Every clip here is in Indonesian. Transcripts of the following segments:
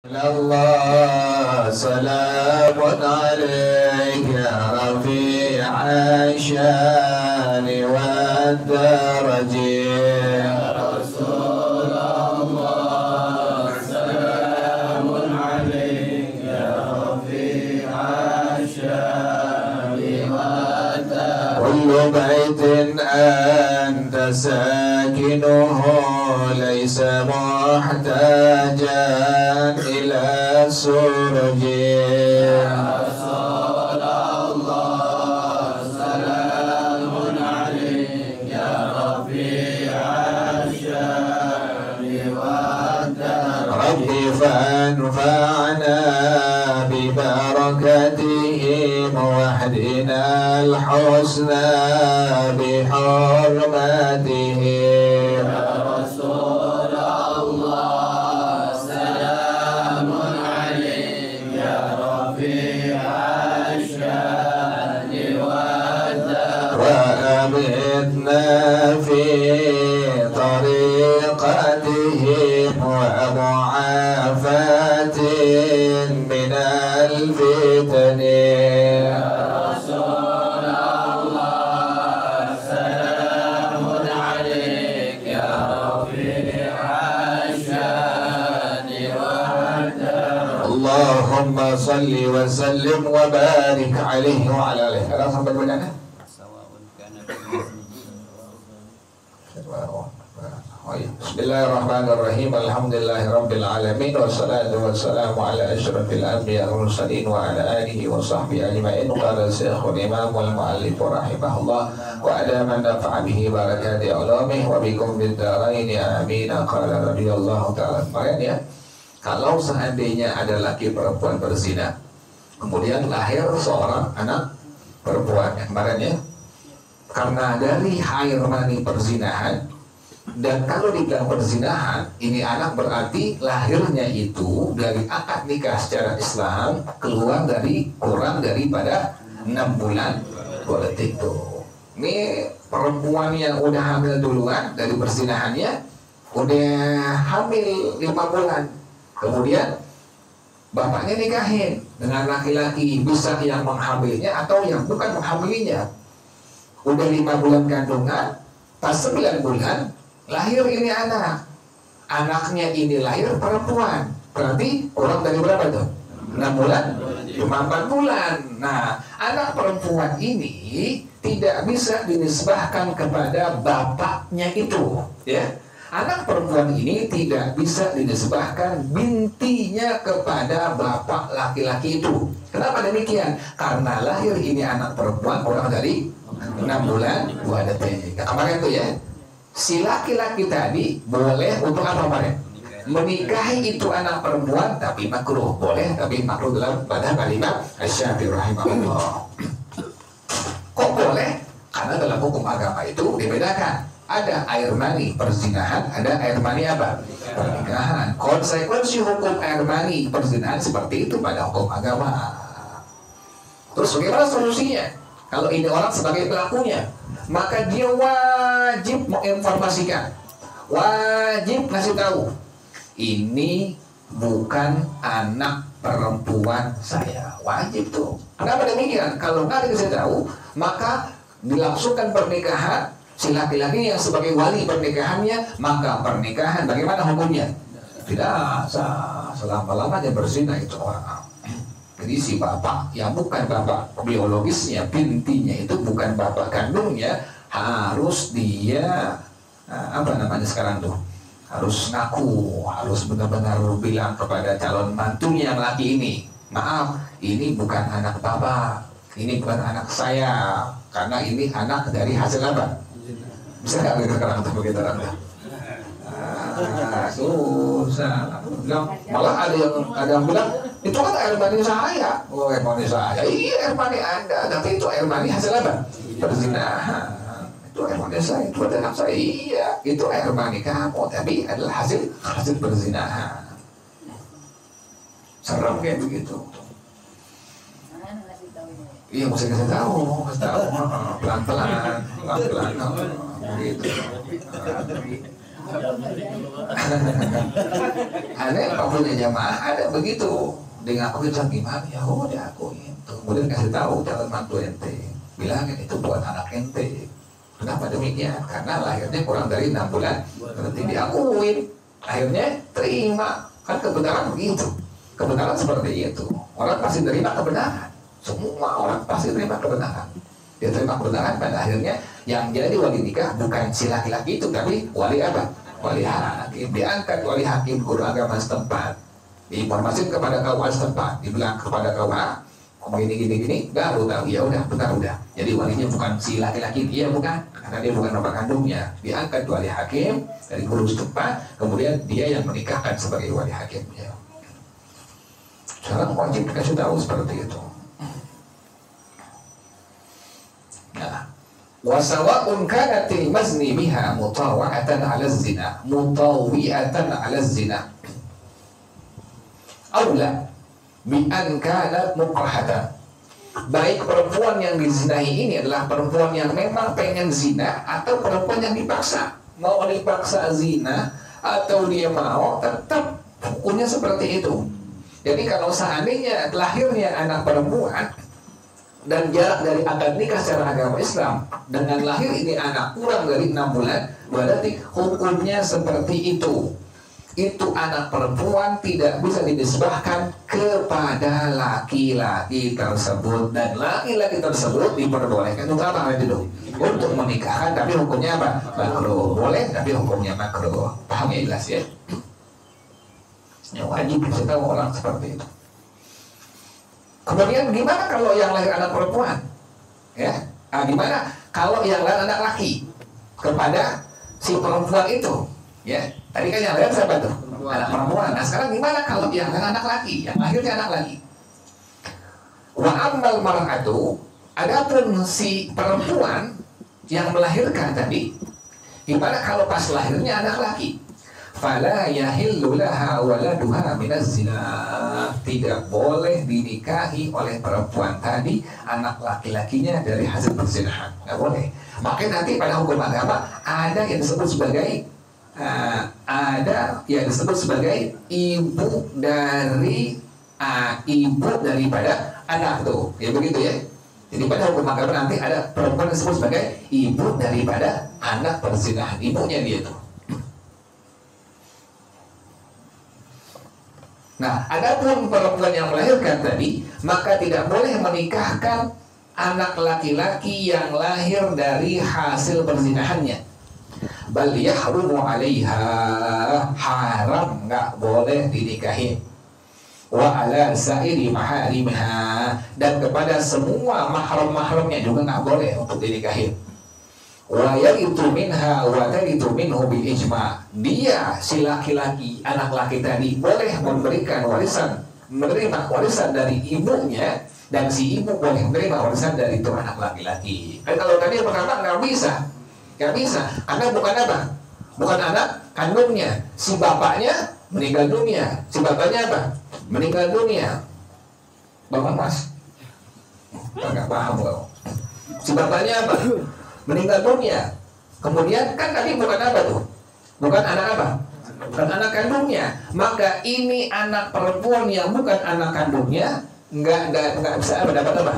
Allah salamun alayka ya rafi'a syani wa daraji ya Rasulullah salamun alayka ya rafi'a syani wa daraji kullu baitin anta sakinuhu laysa muhtajan السرج يا رسول الله سلام عليك يا رفيع الشان والدرج ربي فانفعنا ببركتهم واهدنا الحسنى بحرمتهم يا رسول الله سلام وأمتنا في طريقتهم ومعافاة من الفتن يا رسول الله سلام عليك يا رفيع الشان والدرج اللهم صل وسلم وبارك عليه وعلى آله. Sekarang sampai di mana? Bismillahirrahmanirrahim. Alhamdulillahirabbil alamin wassalatu wassalamu ala asyrafil anbiya wal mursalin wa ala alihi wa sahbihi ajma'in. Qala Syekhul Imam wal Mu'allif rahimahullah wa ala man nafa'a bihi barakati ulumih wa bikum bid darain amin. Qala radhiyallahu ta'ala. Ya, kalau seandainya ada laki perempuan berzina, kemudian lahir seorang anak perempuan yang kemarin ya, karena dari air mani perzinahan. Dan kalau dibilang perzinahan, ini anak berarti lahirnya itu dari akad nikah secara Islam keluar dari kurang daripada 6 bulan boleh itu. Ini perempuan yang udah hamil duluan dari perzinahannya, udah hamil 5 bulan. Kemudian bapaknya nikahin dengan laki-laki, bisa yang menghamilnya atau yang bukan menghamilinya. Udah 5 bulan kandungan, pas 9 bulan lahir ini anak. Anaknya ini lahir perempuan. Berarti kurang dari berapa tuh? 6 bulan? Cuma 4 bulan. Nah, anak perempuan ini tidak bisa dinisbahkan kepada bapaknya itu, ya. Anak perempuan ini tidak bisa dinisbahkan bintinya kepada bapak laki-laki itu. Kenapa demikian? Karena lahir ini anak perempuan kurang dari 6 bulan 2 detik. Kemarin tuh ya, si laki-laki tadi boleh untuk apa kemarin? Menikahi itu anak perempuan, tapi makruh. Boleh, tapi makruh dalam pada kalimat Asy-Syafi'i rahimahullah. Kok boleh? Karena dalam hukum agama itu dibedakan. Ada air mani perzinahan, ada air mani apa? Pernikahan. Konsekuensi hukum air mani perzinahan seperti itu pada hukum agama. Terus bagaimana solusinya? Kalau ini orang sebagai pelakunya, maka dia wajib menginformasikan, wajib ngasih tahu, ini bukan anak perempuan saya. Wajib tuh. Kenapa demikian? Kalau nggak dikasih tahu, maka dilangsungkan pernikahan. Si laki-laki yang sebagai wali pernikahannya, maka pernikahan bagaimana hukumnya? Tidak sah. Selama-lamanya berzina itu orang. Jadi si bapak yang bukan bapak biologisnya, bintinya itu bukan bapak kandungnya, harus dia apa namanya sekarang tuh, harus ngaku, harus benar-benar bilang kepada calon mantunya yang laki ini, maaf, ini bukan anak bapak, ini bukan anak saya, karena ini anak dari hasil apa? Bisa nggak begitu sekarang tuh begitu orang tuh? Susah. Malah ada yang bilang itu kan air mani saya. Oh, air mani saya. Iya, air mani Anda, tapi itu air mani hasil apa? Perzinahan. Itu air mani saya, itu anak saya. Iya, itu air mani kamu, tapi adalah hasil perzinahan. Serem kayak begitu. Iya, mesti kasih tahu, pelan-pelan, gitu. Ada yang punya jamaah ada begitu. Dengan aku bilang gimana ya, udah aku itu. Kemudian kasih tahu calon mantu ente, bilangin itu buat anak ente. Kenapa demikian? Karena lahirnya kurang dari 6 bulan. Berarti diakuin. Akhirnya terima. Kan kebenaran begitu. Kebenaran seperti itu. Orang pasti terima kebenaran. Semua orang pasti terima kebenaran. Dia terima kebenaran, pada akhirnya yang jadi wali nikah bukan si laki-laki itu, tapi wali apa? Wali hakim. Diangkat wali hakim guru agama setempat, diinformasikan kepada KUA setempat, dibilang kepada KUA gini, baru tahu. Ya udah, benar udah. Jadi walinya bukan si laki-laki, dia bukan, karena dia bukan bapak kandungnya. Diangkat wali hakim dari guru setempat, kemudian dia yang menikahkan sebagai wali hakimnya. Sekarang wajib dikasih tahu seperti itu. Nah, wasawa'un kanatil mazni biha mutawa'atan 'ala zina, mutawi'atan 'ala zina. Aula bi an kanat mukrahatan. Baik perempuan yang dizinahi ini adalah perempuan yang memang pengen zina atau perempuan yang dipaksa. Mau dipaksa zina atau dia mau, tetap hukumnya seperti itu. Jadi kalau seandainya lahirnya anak perempuan dan jarak dari akad nikah secara agama Islam dengan lahir ini anak kurang dari 6 bulan, berarti hukumnya seperti itu. Itu anak perempuan tidak bisa dinisbahkan kepada laki-laki tersebut, dan laki-laki tersebut diperbolehkan untuk apa itu? Untuk menikahkan, tapi hukumnya apa? Makruh. Boleh, tapi hukumnya makruh. Paham ya, jelas ya? Ya wajib kita tahu orang seperti itu. Kemudian gimana kalau yang lahir anak perempuan? Ya, gimana kalau yang lahir anak laki kepada si perempuan itu? Ya, tadi kan yang lahir siapa tuh? Anak perempuan. Nah sekarang gimana kalau yang lahir anak laki? Yang lahirnya anak laki. Wa ammal mar'atu, adapun si perempuan yang melahirkan tadi, gimana kalau pas lahirnya anak laki? Fala yahillu laha waladuha minaz zina. Tidak boleh dinikahi oleh perempuan tadi anak laki-lakinya dari hasil perzinahan. Nggak boleh. Makanya nanti pada hukum agama ada yang disebut sebagai ibu daripada anak tuh. Ya begitu ya. Jadi pada hukum agama nanti ada perempuan yang disebut sebagai ibu daripada anak perzinahan. Ibunya dia tuh. Nah, adapun perempuan yang melahirkan tadi, maka tidak boleh menikahkan anak laki-laki yang lahir dari hasil perzinahannya. Bal yahrumu 'alaiha, haram, nggak boleh dinikahin. Wa 'ala sa'iri maharimha, dan kepada semua mahram-mahramnya juga nggak boleh untuk dinikahin. Wa yaitu minha wa taritu minhu bil ijma. Dia si laki-laki, anak laki tadi boleh memberikan warisan, menerima warisan dari ibunya, dan si ibu boleh menerima warisan dari itu anak laki-laki. Dan kalau tadi yang pertama nggak bisa, karena bukan apa? Bukan anak kandungnya. Si bapaknya meninggal dunia. Si bapaknya apa? Meninggal dunia. Bapak Mas, nggak paham kau. Si bapaknya apa? Meninggal dunia. Kemudian kan tadi bukan apa tuh? Bukan anak apa? Bukan anak kandungnya. Maka ini anak perempuan yang bukan anak kandungnya nggak bisa mendapat apa?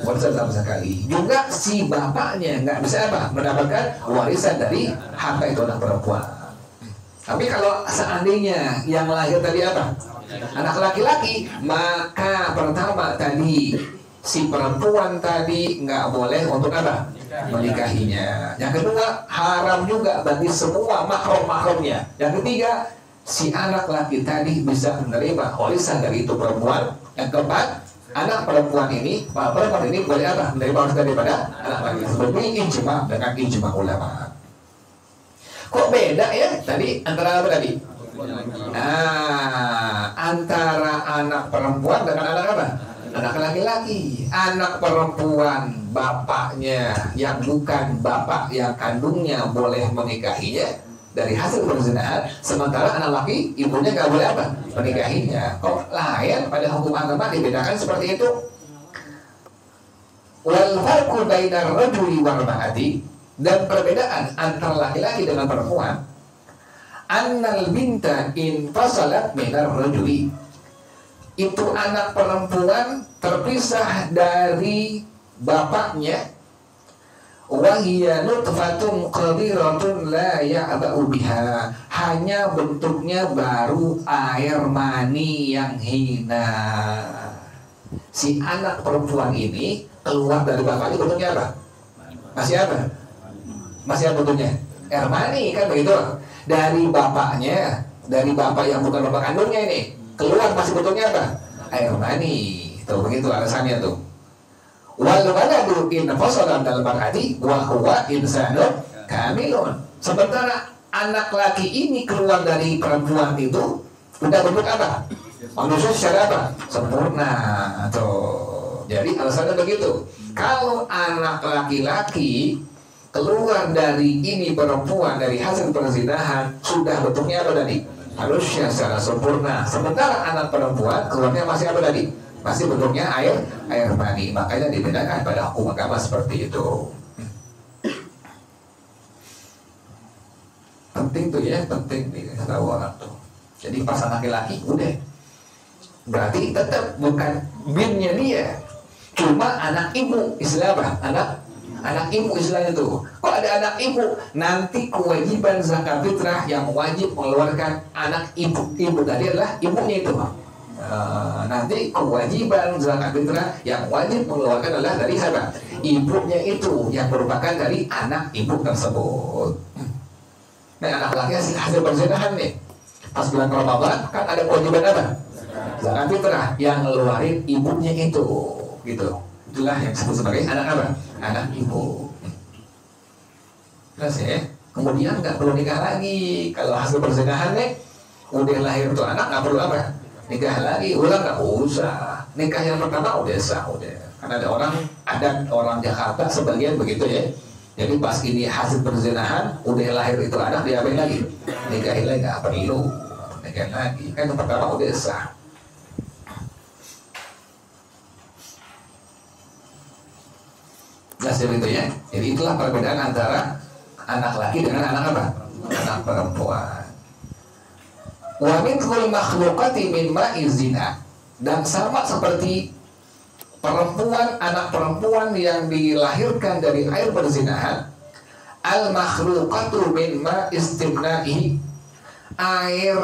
Warisan sama sekali. Juga si bapaknya nggak bisa apa? Mendapatkan warisan dari harta itu anak perempuan. Tapi kalau seandainya yang lahir tadi apa? Anak laki-laki, maka pertama tadi si perempuan tadi nggak boleh untuk apa? Menikahinya. Yang kedua, haram juga bagi semua mahram-mahramnya. Yang ketiga, si anak laki tadi bisa menerima warisan dari itu perempuan. Yang keempat, anak perempuan ini boleh apa? Menerima warisan daripada anak laki. Seperti ijma, dengan ijma ulama. Kok beda ya tadi antara apa tadi? Antara anak perempuan dengan anak apa? Anak laki-laki. Anak perempuan bapaknya yang bukan bapak yang kandungnya boleh menikahinya dari hasil perzinahan, sementara anak laki ibunya nggak boleh apa? Menikahinya. Kok lain pada hukum agama dibedakan seperti itu? Wal farqu bainar rajuli wal mar'ati, dan perbedaan antara laki-laki dengan perempuan. annal binta in fasalat minar rajuli, itu anak perempuan terpisah dari bapaknya, wahiya nutfatun qadiratun la ya'ba'u biha, hanya bentuknya baru air mani yang hina. Si anak perempuan ini keluar dari bapaknya bentuknya apa? Masih apa? Masih apa bentuknya? Air mani kan begitu. Dari bapaknya, dari bapak yang bukan bapak kandungnya ini, keluar masih bentuknya apa? Air mani. Tuh begitu alasannya tuh. Wal waladu in fasala dalam arti wa huwa insanun kamilun. Sementara anak laki ini keluar dari perempuan itu udah bentuk apa? Manusia secara apa? Sempurna. Tuh. Jadi alasannya begitu. Kalau anak laki-laki keluar dari ini perempuan dari hasil perzinahan sudah bentuknya apa tadi? Harusnya secara sempurna. Sementara anak perempuan keluarnya masih apa tadi? Masih bentuknya air mani. Makanya dibedakan pada hukum agama seperti itu. Penting tuh ya, penting nih tahu orang tuh. Jadi pas anak laki udah, berarti tetap bukan binnya dia, cuma anak ibu, istilah apa? Anak ibu istilahnya tuh. Kalau ada anak ibu, nanti kewajiban zakat fitrah yang wajib mengeluarkan anak ibu. Ibu tadi adalah ibunya itu. Nanti kewajiban zakat fitrah yang wajib mengeluarkan adalah dari siapa? Ibunya itu, yang merupakan dari anak ibu tersebut. Nah, anak laki hasil perzinahan nih, pas bulan Ramadan kan ada kewajiban apa? Zakat fitrah yang ngeluarin ibunya itu, gitu. Itulah yang disebut sebagai anak apa? Anak ibu. Terus ya, kemudian nggak perlu nikah lagi. Kalau hasil perzinahan nih, udah lahir tuh anak nggak perlu apa? Nikah lagi, ulang nggak usah. Nikah yang pertama udah sah, udah. Karena ada orang Jakarta sebagian begitu ya. Jadi pas ini hasil perzinahan, udah lahir itu anak, diapain lagi? Nikahin lagi, nggak perlu. Nikahin lagi, kan yang pertama udah sah. Jelas itu ya. Jadi itulah perbedaan antara anak laki dengan anak apa? Anak perempuan. Wa min kulli makhluqati min ma'iz zina. Dan sama seperti perempuan, anak perempuan yang dilahirkan dari air perzinahan, al makhluqatu min ma'iz timna'i. Air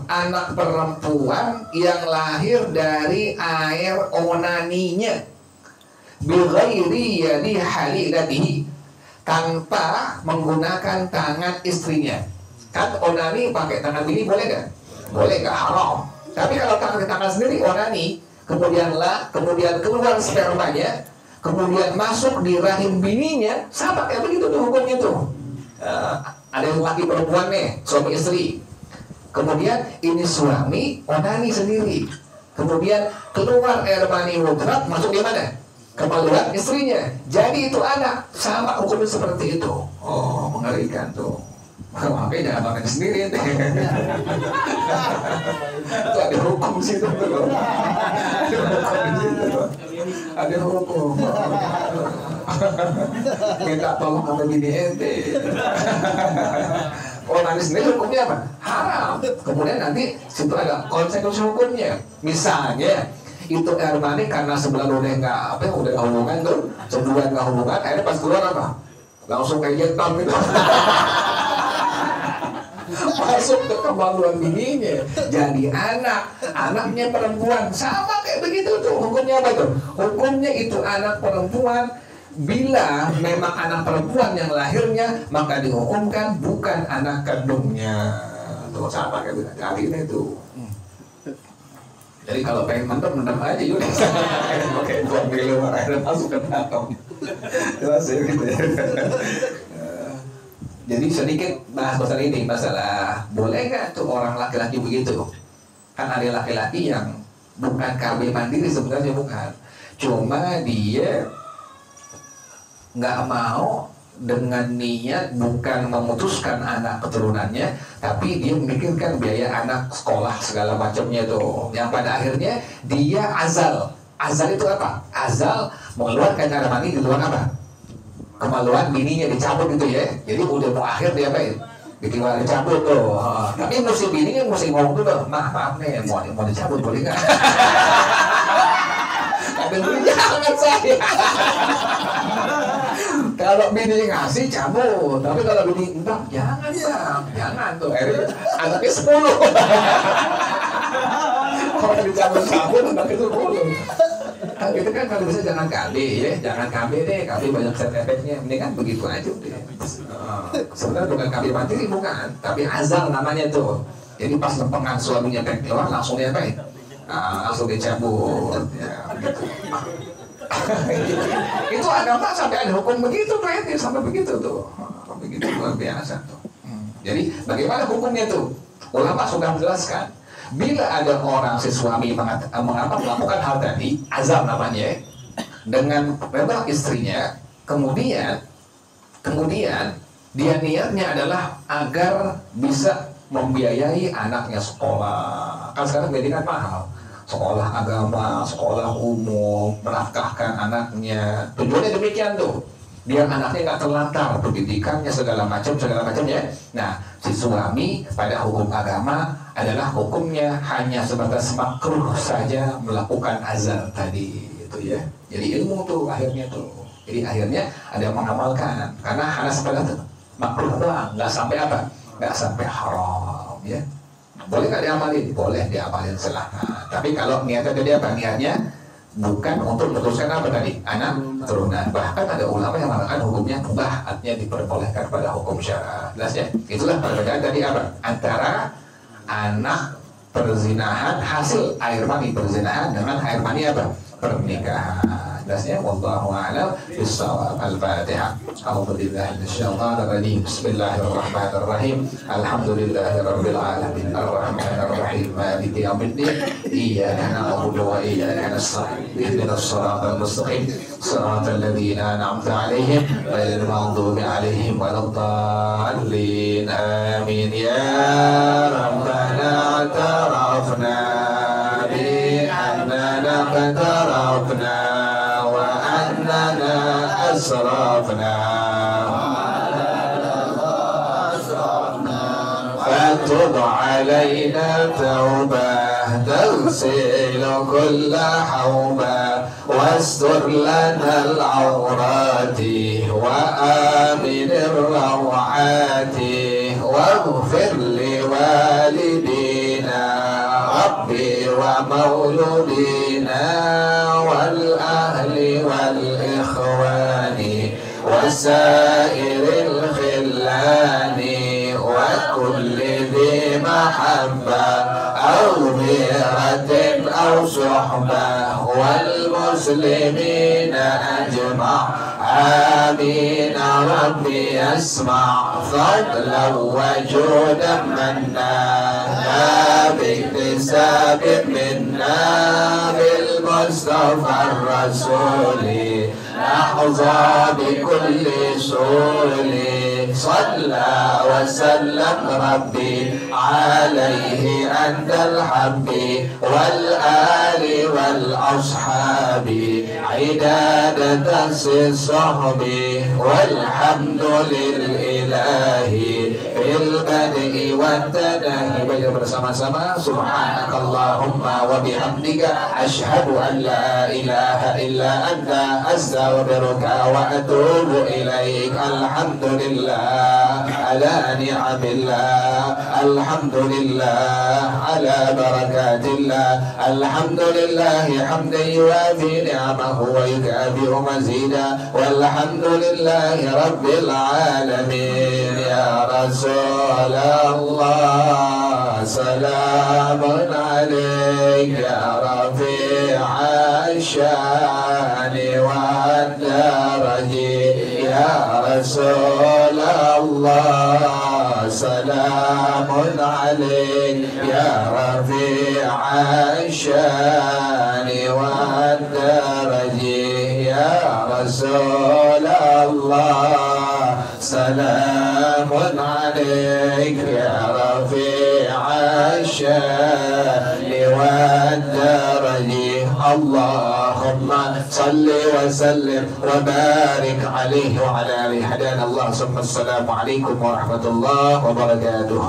anak perempuan yang lahir dari air onaninya, bighairi yadi halilatihi, tanpa menggunakan tangan istrinya. Kan onani pakai tangan bini boleh nggak? Boleh nggak? Haram. Tapi kalau tangan sendiri onani, kemudian keluar spermanya, kemudian masuk di rahim bininya, sama kayak begitu tuh hukumnya tuh. Ada yang laki perempuan nih, suami istri. Kemudian ini suami onani sendiri. Kemudian keluar air mani mudrat, masuk di mana? Kemaluan istrinya. Jadi itu anak, sama hukumnya seperti itu. Oh, mengerikan tuh. Makanya jangan makan sendiri ente. Itu ada hukum sih tuh. Ada hukum. Minta tolong sama bini ente. Oh, nanti sendiri hukumnya apa? Haram. Kemudian nanti situ ada konsekuensi hukumnya. Misalnya itu air mani karena sebelah udah nggak udah nggak hubungan tuh, sebulan nggak hubungan, akhirnya pas keluar apa? Langsung kayak jetam gitu. Masuk ke kemaluan bininya, jadi anaknya perempuan, sama kayak begitu tuh. Hukumnya apa tuh? Hukumnya itu anak perempuan. Bila memang anak perempuan yang lahirnya, maka dihukumkan bukan anak kandungnya. Tuh sama kayak begitu kali ini tuh. Jadi kalau pengen mendem aja yuk. Oke, buang di luar air masuk ke dalam. Jelas ya gitu ya. Jadi sedikit bahas masalah ini, masalah boleh nggak tuh orang laki-laki begitu? Kan ada laki-laki yang bukan KB mandiri sebenarnya, bukan. Cuma dia nggak mau dengan niat bukan memutuskan anak keturunannya, tapi dia memikirkan biaya anak sekolah segala macamnya tuh. Yang pada akhirnya dia azal. Azal itu apa? Azal mengeluarkan air mani di luar apa? Kemaluan bininya dicabut gitu ya. Jadi udah mau akhir dia apa? bikin orang dicabut tuh. Tapi musim ini kan musim ngomong tuh, maaf nih, mau dicabut boleh nggak? Ada bini jangan saya. Kalau bini ngasih cabut, tapi kalau bini enggak, jangan tuh. Anaknya 10. Kalau dicabut-cabut anaknya 10. Kan gitu kan kalau bisa jangan KB ya, jangan KB deh, KB banyak set efeknya, ini kan begitu aja deh. Sebenarnya bukan KB mandiri bukan, tapi azal namanya tuh. Jadi pas lempengan suaminya pengen keluar langsung dia baik, langsung dicabut, ya begitu. Itu agama sampai ada hukum begitu Pak, sampai begitu tuh, begitu luar biasa tuh. Jadi bagaimana hukumnya tuh? Ulama sudah menjelaskan. Bila ada orang si suami melakukan hal tadi, azab namanya, dengan rebel istrinya, kemudian dia niatnya adalah agar bisa membiayai anaknya sekolah. Kan sekarang pendidikan mahal, sekolah agama, sekolah umum, menafkahkan anaknya. Tujuannya demikian tuh, biar anaknya nggak terlantar pendidikannya segala macamnya. Nah, si suami pada hukum agama adalah hukumnya hanya sebatas makruh saja melakukan azan tadi itu ya. Jadi ilmu tuh akhirnya tuh. Jadi akhirnya ada yang mengamalkan karena hanya sebatas makruh doang, nggak sampai apa? Nggak sampai haram ya. Boleh nggak diamalin? Boleh diamalin silahkan. Tapi kalau niatnya tadi apa? Niatnya bukan untuk meneruskan apa tadi? Anak turunan. Bahkan ada ulama yang mengatakan hukumnya mubah, artinya diperbolehkan pada hukum syara. Jelas ya? Itulah perbedaan tadi apa? Antara anak perzinahan, hasil air mani perzinahan dengan air mani apa? Pernikahan. Jelasnya wallahu a'lam bissawab. Al-Fatihah. A'udzubillahi minasyaitonir rajim. Bismillahirrahmanirrahim. Alhamdulillahirabbil alamin. Arrahmanir rahim. Maliki yaumiddin. Iyyaka na'budu wa iyyaka nasta'in. Ihdinas siratal mustaqim. Siratal ladzina an'amta 'alaihim ghairil maghdubi 'alaihim waladdallin. Amin ya rabbana tarafna bi annana qad tarafna أسرفنا فتب علينا توبة تغسل كل حوبة واستر لنا العورات وآمن الروعات واغفر لوالدينا ربي ومولودينا والأهل والإخوان وسائر الخلان وكل ذي محبة أو غيرة أو صحبة والمسلمين أجمع آمين ربي اسمع فضلا وجودا منا باكتساب منا بالمصطفى الرسول نحظى بكل سول صلى وسلم ربي عليه عند الحب والآل والأصحاب عداد دس الصحب والحمد للإله في البدء والتنهي. Baca bersama-sama subhanakallahumma wa bihamdika asyhadu an la ilaha illa anta astaghfiruka wa atubu ilaik. Alhamdulillah ala ni'amillah, alhamdulillah ala barakatillah, alhamdulillah hamdan yuwafi ni'amahu wa yukafi'u mazida, walhamdulillahi rabbil alamin. Ya Rasulullah salamun alaik ya rafi'a syani wa daraji. Ya Rasulullah salamun alaik ya rafi'a syani wa daraji. Ya Rasulullah salamun alaik ya rafi'a syani wa daraji. Allahumma صل وسلم وبارك عليه وعلى آله. هدانا الله ثم السلام عليكم ورحمة الله وبركاته.